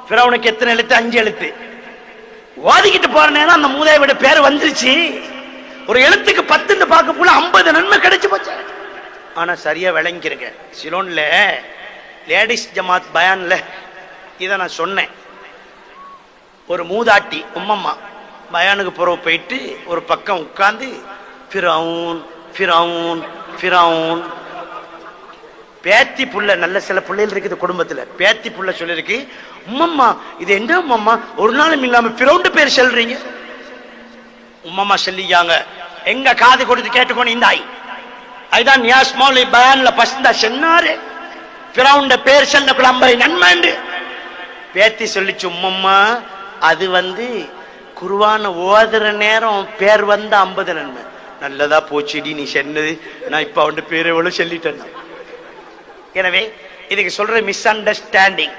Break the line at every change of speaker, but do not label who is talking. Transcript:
ஃபிரௌனுக்கு எத்தனை எழுத்து? 5 எழுத்து. ஓதிக்கிட்டு போற நேரம் அந்த மூதாவியோட பேர் வந்துருச்சு. ஒரு எழுத்துக்கு 10 பார்க்கக்குள்ள 50 நன்மை கிடைச்சு போச்சு. ஆனா சரியா விளங்கிருங்க, சிலோன்ல லேடிஸ் ஜமாத் பயான்ல இதை நான் சொன்னேன். ஒரு மூதாட்டி உம்மம்மா பயானுக்கு புறவு போயிட்டு ஒரு பக்கம் உட்கார்ந்து ஃபிரௌன் ஃபிரௌன் ஃபிரௌன். பேத்தி புள்ள, நல்ல சில பிள்ளைகள் இருக்குது குடும்பத்துல, பேத்தி புள்ள சொல்லிருக்கு, உம்மம்மா இது என்ன உம்மம்மா ஒரு நாளும் இல்லாம ஃபிரௌன் பேர் சொல்றீங்க? உம்மம்மா சொல்லியாங்க, எங்க காது கொடுத்து கேட்டுக்கொண்டு இந்தாய். அதுதான் நியாஸ் மௌலி பயான்ல பசந்தா சொன்னாரு, ஃபிரௌன் பேர் சொல்லக்குள்ள 50 நன்மை. பேத்தி சொல்லிச்சு, உம்மம்மா அது குர்ஆன் ஓதுற நேரம் பேர் 50 நன்மை. நல்லதா போச்சுடி நீ சொன்னது, நான் இப்ப அவன் பேர் எவ்வளவு சொல்லிட்டேன். எனவே இதுக்கு சொல்ற மிஸ் அண்டர்ஸ்டாண்டிங்.